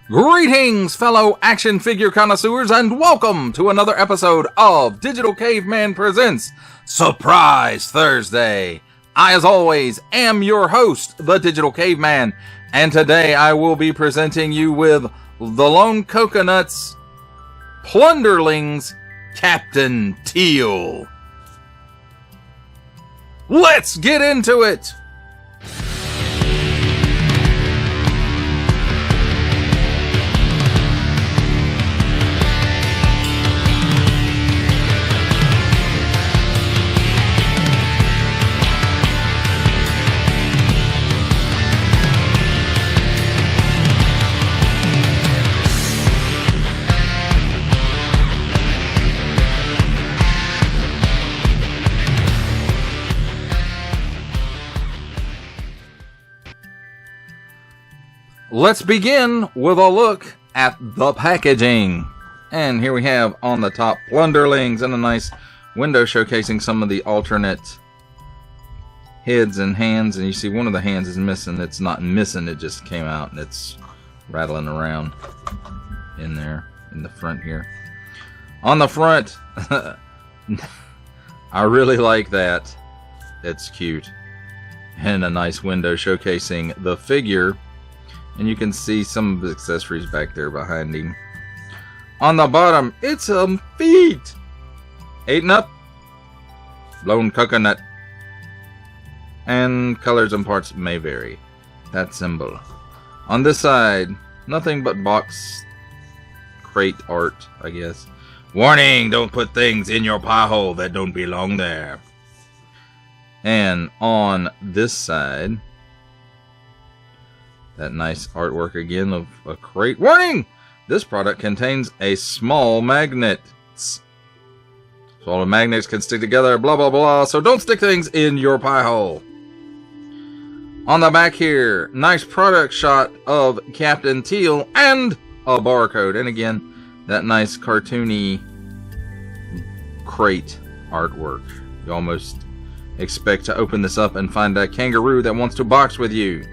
Greetings, fellow action figure connoisseurs, and welcome to another episode of Digital Caveman Presents Surprise Thursday. I, as always, am your host, the Digital Caveman, and today I will be presenting you with the Lone Coconut's Plunderlings Captain Teel. Let's get into it! Let's begin with a look at the packaging. And here we have on the top Plunderlings and a nice window showcasing some of the alternate heads and hands. And you see one of the hands is missing. It's not missing, it just came out and it's rattling around in there in the front here. On the front, I really like that. It's cute. And a nice window showcasing the figure. And you can see some of the accessories back there behind him. On the bottom, it's some feet. 8 and up. Lone coconut. And colors and parts may vary. That symbol. On this side, nothing but box crate art, I guess. Warning, don't put things in your pie hole that don't belong there. And on this side, that nice artwork again of a crate. Warning! This product contains a small magnet. So all the magnets can stick together, blah, blah, blah. So don't stick things in your pie hole. On the back here, nice product shot of Captain Teel and a barcode. And again, that nice cartoony crate artwork. You almost expect to open this up and find a kangaroo that wants to box with you.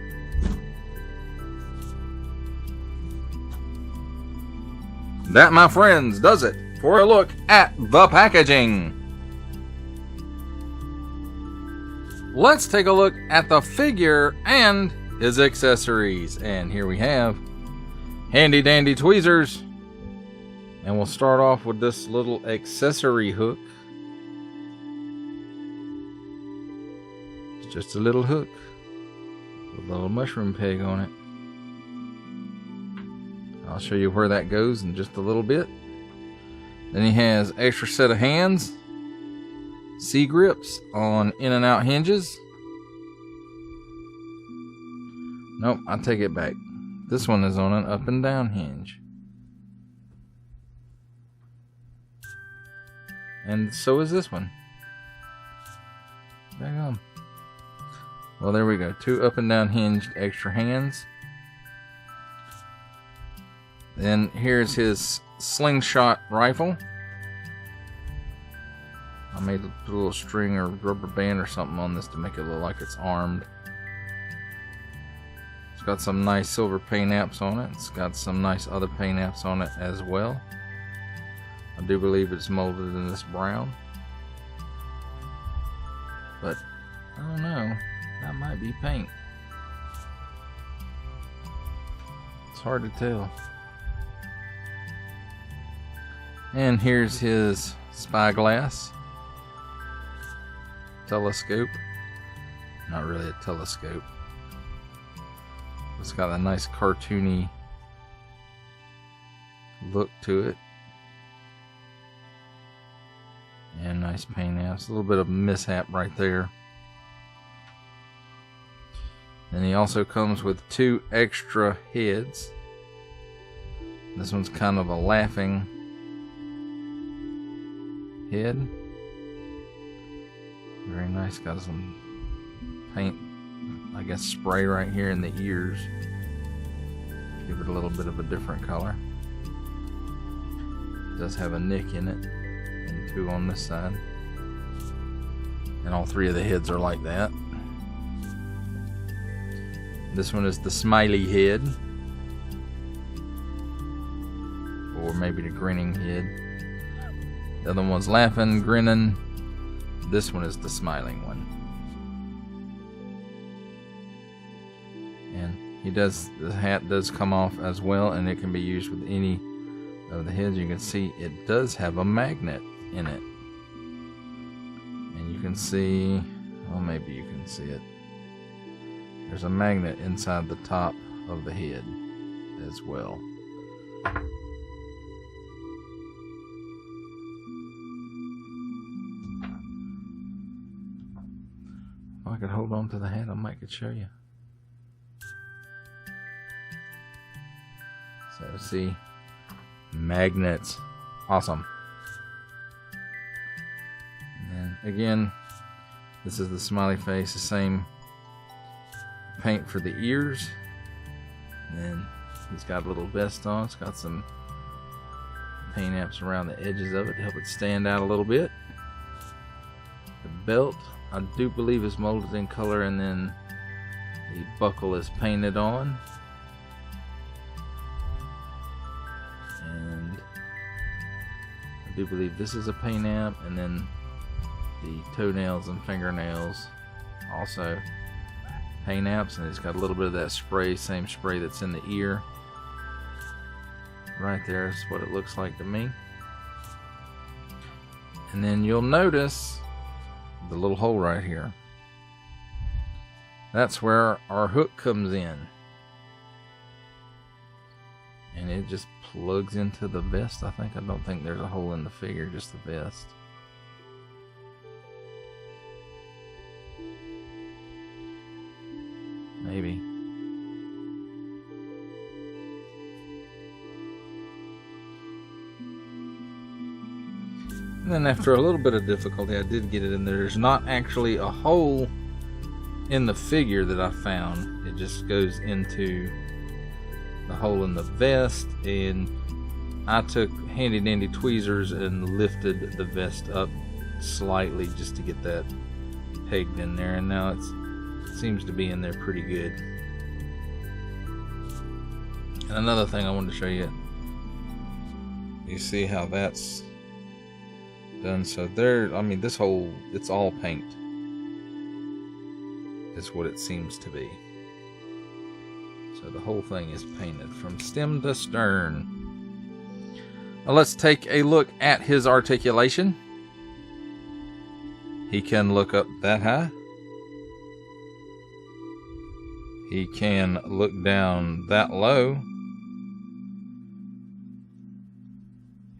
That, my friends, does it for a look at the packaging. Let's take a look at the figure and his accessories. And here we have handy dandy tweezers. And we'll start off with this little accessory hook. It's just a little hook with a little mushroom peg on it. I'll show you where that goes in just a little bit. Then he has extra set of hands, C-grips on in and out hinges. Nope, I take it back. This one is on an up and down hinge. And so is this one. There you go. Well, there we go. 2 up and down hinged extra hands. Then here's his slingshot rifle. I made put a little string or rubber band or something on this to make it look like it's armed. It's got some nice silver paint apps on it. It's got some nice other paint apps on it as well. I do believe it's molded in this brown. But I don't know. That might be paint. It's hard to tell. And here's his spyglass. Telescope. Not really a telescope. It's got a nice cartoony look to it. And nice paint apps. A little bit of mishap right there. And he also comes with 2 extra heads. This one's kind of a laughing head. Very nice. Got some paint, I guess, spray right here in the ears. Give it a little bit of a different color. It does have a nick in it, and 2 on this side. And all 3 of the heads are like that. This one is the smiley head. or maybe the grinning head. The other one's laughing, grinning. This one is the smiling one. And the hat does come off as well, and it can be used with any of the heads. You can see it does have a magnet in it. And you can see, well, maybe you can see it. There's a magnet inside the top of the head as well. If I could hold on to the hat, I might could show you. So see, magnets, awesome. And then again, this is the smiley face, the same paint for the ears. And then he's got a little vest on. It's got some paint apps around the edges of it to help it stand out a little bit. The belt, I do believe, is molded in color, and then the buckle is painted on. And I do believe this is a paint app, and then the toenails and fingernails also paint apps, and it's got a little bit of that spray, same spray that's in the ear. Right there is what it looks like to me. And then you'll notice the little hole right here. That's where our hook comes in. And it just plugs into the vest, I think. I don't think there's a hole in the figure, just the vest. Maybe. And then after a little bit of difficulty, I did get it in there. There's not actually a hole in the figure that I found. It just goes into the hole in the vest, and I took handy dandy tweezers and lifted the vest up slightly just to get that pegged in there, and now it seems to be in there pretty good. And another thing I wanted to show you, you see how that's done. So there, I mean, this whole, it's all paint is what it seems to be. So the whole thing is painted from stem to stern. Now let's take a look at his articulation. He can look up that high. He can look down that low.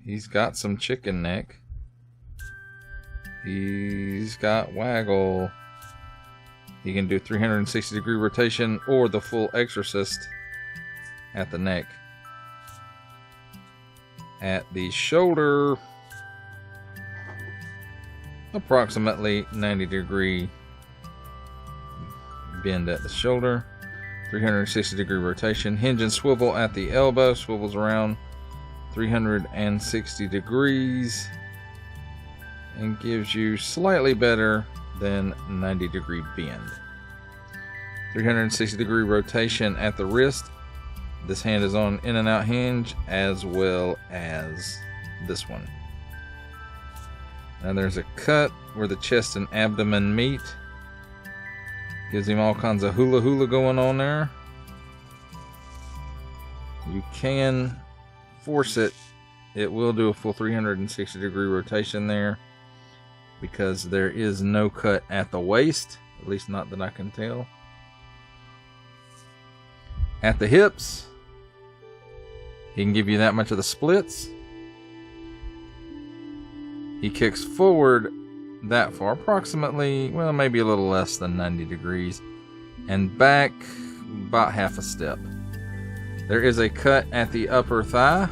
He's got some chicken neck. He's got waggle. He can do 360-degree rotation or the full exorcist at the neck. At the shoulder, approximately 90-degree bend at the shoulder. 360-degree rotation. Hinge and swivel at the elbow. Swivels around 360 degrees. And gives you slightly better than 90-degree bend. 360-degree rotation at the wrist. This hand is on in and out hinge, as well as this one. Now there's a cut where the chest and abdomen meet. Gives him all kinds of hula hula going on there. You can force it. It will do a full 360-degree rotation there, because there is no cut at the waist, at least not that I can tell. At the hips, he can give you that much of the splits. He kicks forward that far, approximately, well, maybe a little less than 90 degrees, and back about half a step. There is a cut at the upper thigh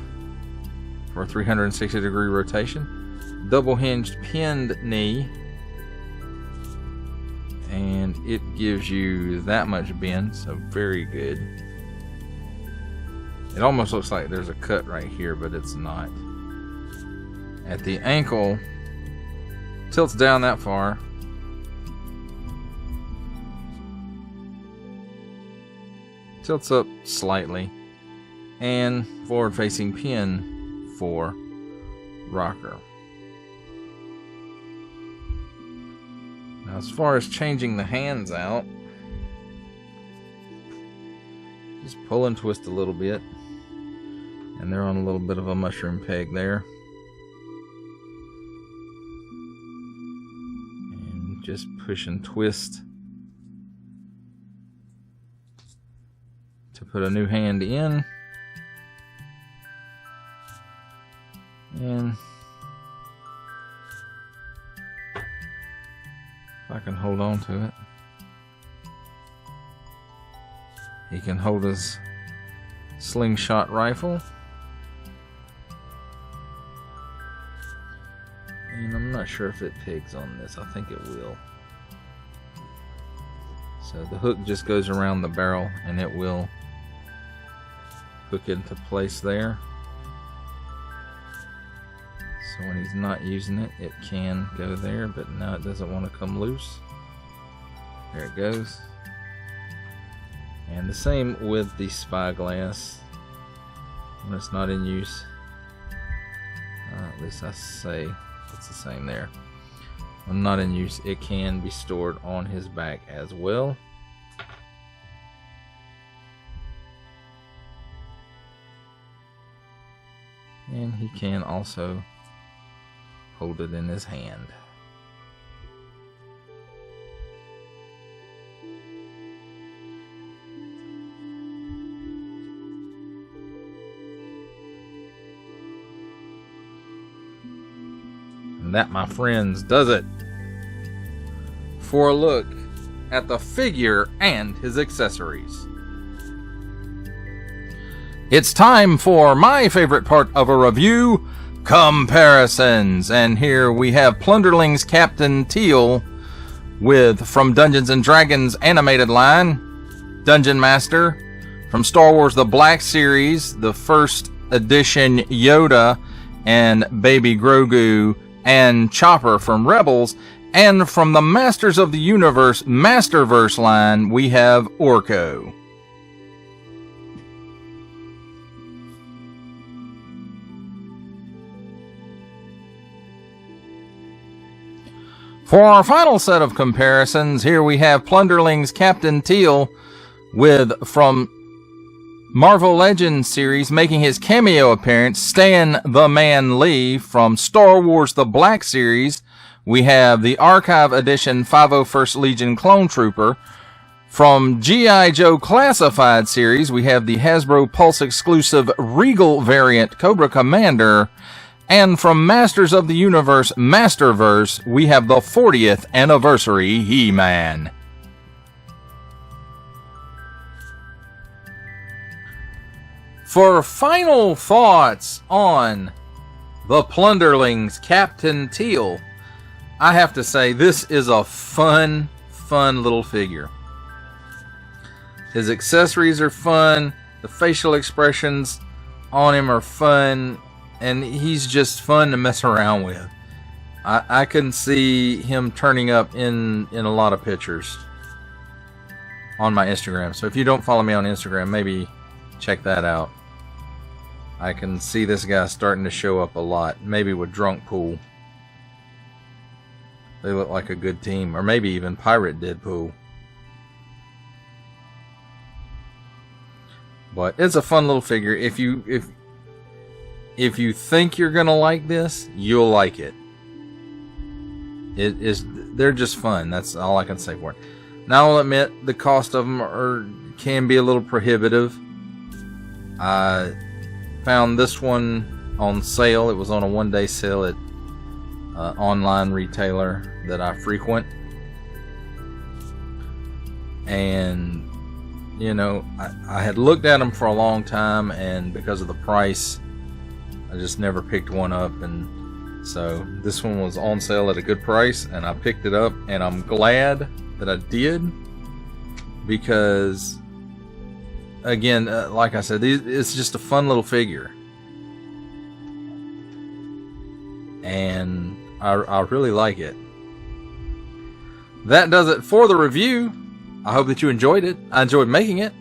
for a 360-degree rotation. Double hinged pinned knee, and it gives you that much bend, so very good. It almost looks like there's a cut right here, but it's not. At the ankle, tilts down that far. Tilts up slightly, and forward facing pin for rocker. Now, as far as changing the hands out, just pull and twist a little bit, and they're on a little bit of a mushroom peg there. And just push and twist to put a new hand in. And if I can hold on to it, he can hold his slingshot rifle. And I'm not sure if it pegs on this. I think it will. So the hook just goes around the barrel and it will hook into place there. So when he's not using it, it can go there, but now it doesn't want to come loose. There it goes. And the same with the spyglass. When it's not in use, at least I say it's the same there. When not in use, it can be stored on his back as well. And he can also hold it in his hand. And that, my friends, does it for a look at the figure and his accessories. It's time for my favorite part of a review, comparisons. And here we have Plunderlings Captain Teel from Dungeons & Dragons animated line, Dungeon Master. From Star Wars The Black Series, the first edition Yoda and Baby Grogu and Chopper from Rebels. And from the Masters of the Universe Masterverse line, we have Orko. For our final set of comparisons, here we have Plunderlings Captain Teel from Marvel Legends series making his cameo appearance, Stan the Man Lee. From Star Wars The Black Series, we have the Archive Edition 501st Legion Clone Trooper. From G.I. Joe Classified series, we have the Hasbro Pulse exclusive Regal variant Cobra Commander. And from Masters of the Universe Masterverse, we have the 40th anniversary He-Man. For final thoughts on the Plunderlings Captain Teel, I have to say this is a fun little figure. His accessories are fun, the facial expressions on him are fun, and he's just fun to mess around with. I can see him turning up in a lot of pictures on my Instagram. So if you don't follow me on Instagram, maybe check that out. I can see this guy starting to show up a lot. Maybe with Drunk Pool. They look like a good team. Or maybe even Pirate Deadpool. But it's a fun little figure. If you think you're gonna like this, you'll like it. They're just fun. That's all I can say for it. Now I'll admit the cost of them can be a little prohibitive. I found this one on sale. It was on a one-day sale at an online retailer that I frequent. And you know, I had looked at them for a long time, and because of the price, I just never picked one up. And so this one was on sale at a good price, and I picked it up, and I'm glad that I did, because again, like I said, it's just a fun little figure, and I really like it. That does it for the review. I hope that you enjoyed it. I enjoyed making it.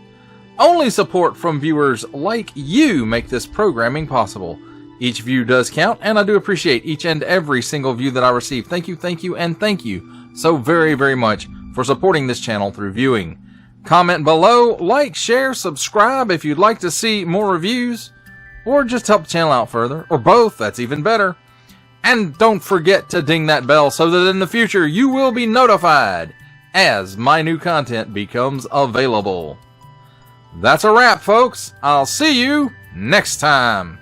Only support from viewers like you make this programming possible. Each view does count, and I do appreciate each and every single view that I receive. Thank you, and thank you so very, very much for supporting this channel through viewing. Comment below, like, share, subscribe if you'd like to see more reviews, or just help the channel out further, or both, that's even better. And don't forget to ding that bell so that in the future you will be notified as my new content becomes available. That's a wrap, folks. I'll see you next time.